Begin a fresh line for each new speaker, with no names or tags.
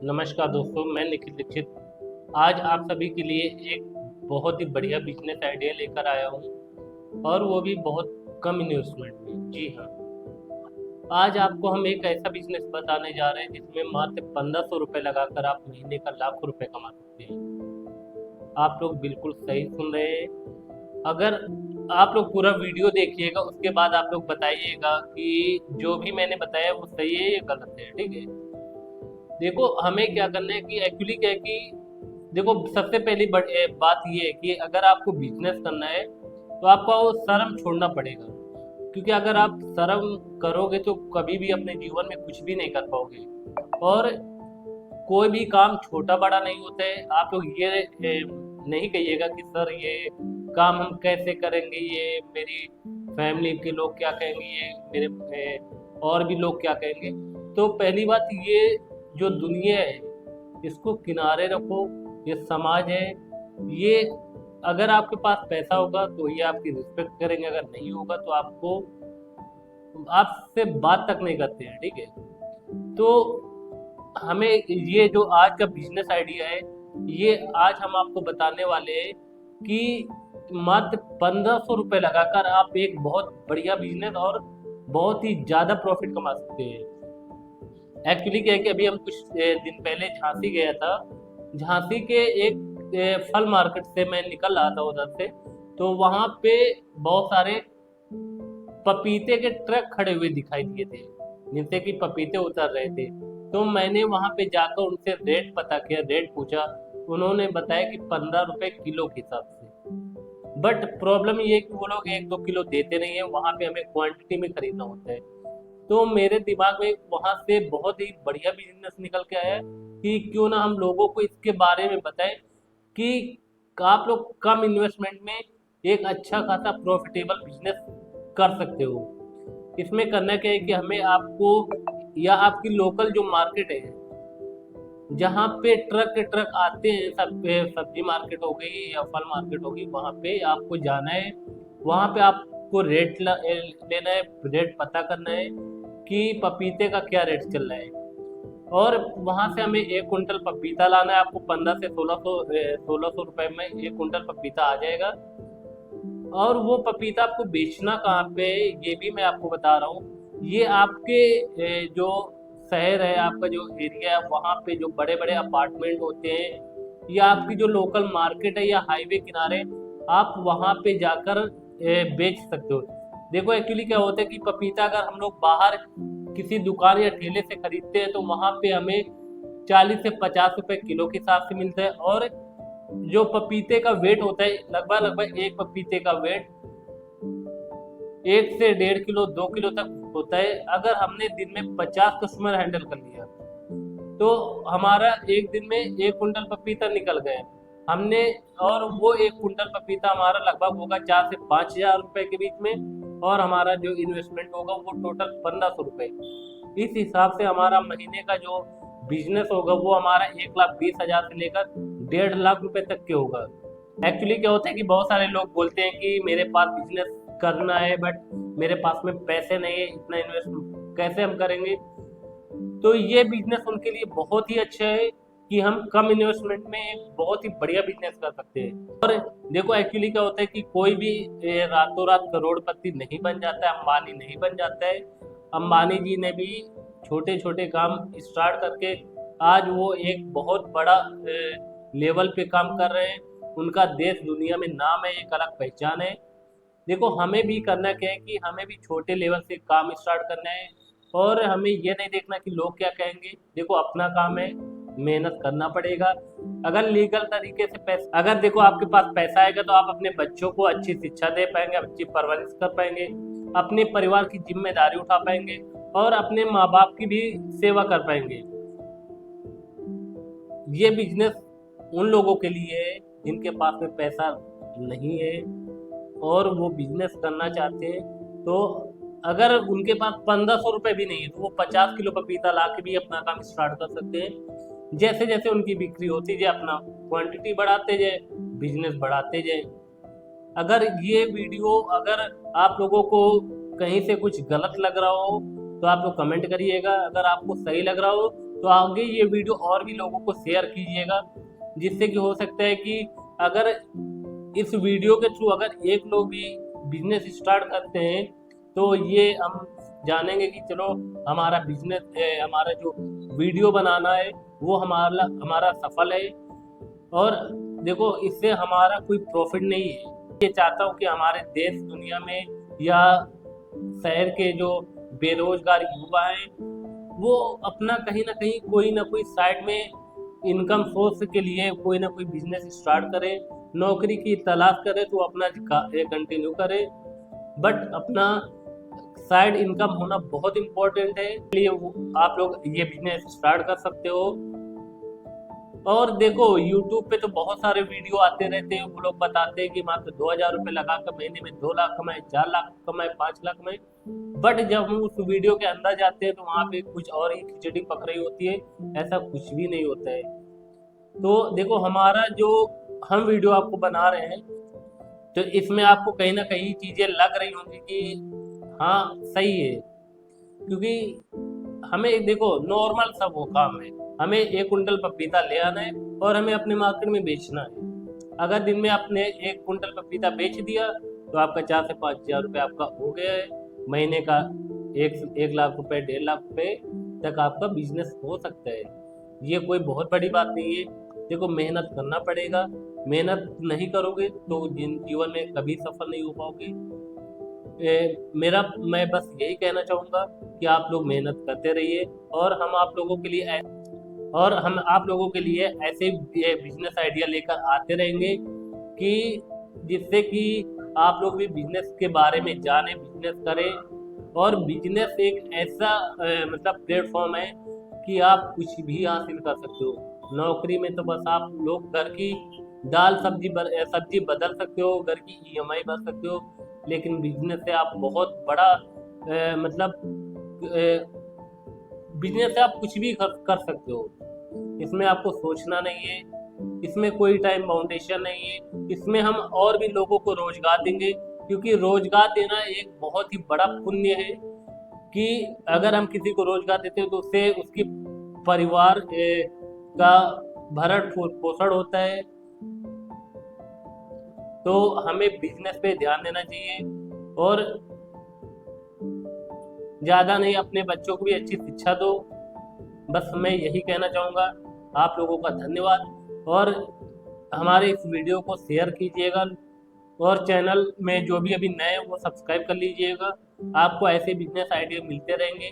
नमस्कार दोस्तों, मैं निखिल दीक्षित। आज आप सभी के लिए एक बहुत ही बढ़िया बिजनेस आइडिया लेकर आया हूँ और वो भी बहुत कम इन्वेस्टमेंट में। जी हाँ, आज आपको हम एक ऐसा बिजनेस बताने जा रहे हैं जिसमें मात्र 1500 रुपये लगाकर आप महीने का लाखों रुपए कमा सकते हैं। आप लोग बिल्कुल सही सुन रहे हैं। अगर आप लोग पूरा वीडियो देखिएगा, उसके बाद आप लोग बताइएगा कि जो भी मैंने बताया वो सही है या गलत है। ठीक है, देखो हमें क्या करना है कि एक्चुअली क्या है कि देखो, सबसे पहली बात ये है कि अगर आपको बिजनेस करना है तो आपको वो शर्म छोड़ना पड़ेगा। क्योंकि अगर आप शर्म करोगे तो कभी भी अपने जीवन में कुछ भी नहीं कर पाओगे। और कोई भी काम छोटा बड़ा नहीं होता है। आप लोग ये नहीं कहिएगा कि सर ये काम हम कैसे करेंगे, ये मेरी फैमिली के लोग क्या कहेंगे, ये मेरे और भी लोग क्या कहेंगे। तो पहली बात, ये जो दुनिया है इसको किनारे रखो। ये समाज है, ये अगर आपके पास पैसा होगा तो ये आपकी रिस्पेक्ट करेंगे, अगर नहीं होगा तो आपसे बात तक नहीं करते हैं। ठीक है, तो हमें ये जो आज का बिजनेस आइडिया है, ये आज हम आपको बताने वाले हैं कि मात्र 1500 रुपये लगाकर आप एक बहुत बढ़िया बिजनेस और बहुत ही ज्यादा प्रॉफिट कमा सकते हैं। एक्चुअली क्या है कि अभी हम कुछ दिन पहले झांसी गया था। झांसी के एक फल मार्केट से मैं निकल रहा था उधर से, तो वहां पे बहुत सारे पपीते के ट्रक खड़े हुए दिखाई दिए थे जिनसे कि पपीते उतर रहे थे। तो मैंने वहां पे जाकर उनसे रेट पता किया, रेट पूछा। उन्होंने बताया कि 15 रुपए किलो के हिसाब से। बट प्रॉब्लम ये है कि वो लोग 1-2 किलो देते नहीं है, वहां पे हमें क्वांटिटी में खरीदना होता है। तो मेरे दिमाग में वहां से बहुत ही बढ़िया बिजनेस निकल के आया कि क्यों ना हम लोगों को इसके बारे में बताएं कि आप लोग कम इन्वेस्टमेंट में एक अच्छा खासा प्रॉफिटेबल बिजनेस कर सकते हो। इसमें करना क्या है कि हमें आपको या आपकी लोकल जो मार्केट है जहाँ पे ट्रक के ट्रक आते हैं, सब्जी मार्केट हो गई या फल मार्केट होगी, वहाँ पे आपको जाना है। वहाँ पे आपको लेना है, रेट पता करना है कि पपीते का क्या रेट चल रहा है। और वहां से हमें 1 कुंटल पपीता लाना है। आपको 15 से 1600 रुपए में 1 कुंटल पपीता आ जाएगा। और वो पपीता आपको बेचना कहाँ पे है, ये भी मैं आपको बता रहा हूँ। ये आपके जो शहर है, आपका जो एरिया है, वहाँ पे जो बड़े बड़े अपार्टमेंट होते हैं या आपकी जो लोकल मार्केट है या हाईवे किनारे, आप वहाँ पे जाकर बेच सकते हो। देखो एक्चुअली क्या होता है कि पपीता अगर हम लोग बाहर किसी दुकान या ठेले से खरीदते हैं तो वहाँ पे हमें 40 से 50 रुपए किलो के हिसाब से मिलता है। और जो पपीते का वेट होता है, लगभग लगभग एक पपीते का वेट 1 से 1.5 किलो 2 किलो तक होता है। अगर हमने दिन में 50 कस्टमर हैंडल कर लिया तो हमारा एक दिन में 1 कुंटल पपीता निकल गए हमने। और वो 1 कुंटल पपीता हमारा लगभग होगा 4 से 5 हजार रुपए के बीच में। और हमारा जो इन्वेस्टमेंट होगा वो टोटल 1500 रुपए। इस हिसाब से हमारा महीने का जो बिजनेस होगा वो हमारा 1,20,000 से लेकर 1.5 लाख रुपए तक के होगा। एक्चुअली क्या होता है कि बहुत सारे लोग बोलते हैं कि मेरे पास बिजनेस करना है बट मेरे पास में पैसे नहीं है, इतना इन्वेस्ट कैसे हम करेंगे। तो ये बिजनेस उनके लिए बहुत ही अच्छा है कि हम कम इन्वेस्टमेंट में एक बहुत ही बढ़िया बिजनेस कर सकते हैं। और देखो एक्चुअली क्या होता है कि कोई भी रातों रात करोड़पति नहीं बन जाता है, अंबानी नहीं बन जाता है। अंबानी जी ने भी छोटे छोटे काम स्टार्ट करके आज वो एक बहुत बड़ा लेवल पे काम कर रहे हैं। उनका देश दुनिया में नाम है, एक अलग पहचान है। देखो हमें भी करना क्या है कि हमें भी छोटे लेवल से काम स्टार्ट करना है। और हमें ये नहीं देखना कि लोग क्या कहेंगे। देखो अपना काम है, मेहनत करना पड़ेगा। अगर लीगल तरीके से पैसा, अगर देखो आपके पास पैसा आएगा तो आप अपने बच्चों को अच्छी शिक्षा दे पाएंगे, अच्छी परवरिश कर पाएंगे, अपने परिवार की जिम्मेदारी उठा पाएंगे और अपने माँ बाप की भी सेवा कर पाएंगे। ये बिजनेस उन लोगों के लिए है जिनके पास में पैसा नहीं है और वो बिजनेस करना चाहते हैं। तो अगर उनके पास 1500 रुपए भी नहीं है तो वो 50 किलो पपीता ला के भी अपना काम स्टार्ट कर सकते हैं। जैसे जैसे उनकी बिक्री होती जाए अपना क्वांटिटी बढ़ाते जाए, बिजनेस बढ़ाते जाए। अगर ये वीडियो अगर आप लोगों को कहीं से कुछ गलत लग रहा हो तो आप लोग कमेंट करिएगा। अगर आपको सही लग रहा हो तो आगे ये वीडियो और भी लोगों को शेयर कीजिएगा, जिससे कि हो सकता है कि अगर इस वीडियो के थ्रू अगर एक लोग भी बिजनेस स्टार्ट करते हैं तो ये हम जानेंगे कि चलो हमारा बिजनेस, हमारा जो वीडियो बनाना है वो हमारा हमारा सफल है। और देखो, इससे हमारा कोई प्रॉफिट नहीं है। ये चाहता हूँ कि हमारे देश दुनिया में या शहर के जो बेरोजगार युवा हैं वो अपना कहीं ना कोई साइड में इनकम सोर्स के लिए कोई ना कोई बिजनेस स्टार्ट करे। नौकरी की तलाश करे तो अपना कंटिन्यू करे, बट अपना साइड इनकम होना बहुत इम्पोर्टेंट है। इसलिए आप लोग ये बिजनेस स्टार्ट कर सकते हो। और देखो, YouTube पे तो बहुत सारे वीडियो आते रहते हैं, वो लोग बताते हैं कि मात्र 2,000 रुपये लगा कर महीने में 2 लाख कमाए, 4 लाख कमाए, 5 लाख कमाए। बट जब हम उस वीडियो के अंदर जाते हैं तो वहाँ पे कुछ और ही खिचड़ी पक रही होती है, ऐसा कुछ भी नहीं होता है। तो देखो, हमारा जो हम वीडियो आपको बना रहे हैं तो इसमें आपको कहीं ना कहीं चीज़ें लग रही होंगी कि हाँ सही है, क्योंकि हमें देखो नॉर्मल सा वो काम है, हमें 1 कुंटल पपीता ले आना है और हमें अपने मार्केट में बेचना है। अगर दिन में आपने 1 कुंटल पपीता बेच दिया तो आपका 4 से 5 हज़ार रुपये आपका हो गया है। महीने का 1 लाख रुपए, 1.5 लाख रुपए तक आपका बिजनेस हो सकता है। ये कोई बहुत बड़ी बात नहीं है। देखो, मेहनत करना पड़ेगा, मेहनत नहीं करोगे तो जीवन में कभी सफल नहीं हो पाओगे। मैं बस यही कहना चाहूँगा कि आप लोग मेहनत करते रहिए और हम आप लोगों के लिए ऐसे बिजनेस आइडिया लेकर आते रहेंगे कि जिससे कि आप लोग भी बिजनेस के बारे में जाने, बिजनेस करें। और बिजनेस एक ऐसा मतलब प्लेटफॉर्म है कि आप कुछ भी हासिल कर सकते हो। नौकरी में तो बस आप लोग घर की दाल सब्जी बदल सकते हो, घर की EMI भर सकते हो, लेकिन बिजनेस से आप बहुत बड़ा बिजनेस से आप कुछ भी कर सकते हो। इसमें आपको सोचना नहीं है, इसमें कोई टाइम बाउंडेशन नहीं है। इसमें हम और भी लोगों को रोजगार देंगे, क्योंकि रोजगार देना एक बहुत ही बड़ा पुण्य है कि अगर हम किसी को रोजगार देते हैं तो उससे उसकी परिवार का भरण पोषण होता है। तो हमें बिजनेस पे ध्यान देना चाहिए और ज़्यादा नहीं, अपने बच्चों को भी अच्छी शिक्षा दो। बस मैं यही कहना चाहूँगा। आप लोगों का धन्यवाद, और हमारे इस वीडियो को शेयर कीजिएगा और चैनल में जो भी अभी नए वो सब्सक्राइब कर लीजिएगा। आपको ऐसे बिजनेस आइडिया मिलते रहेंगे।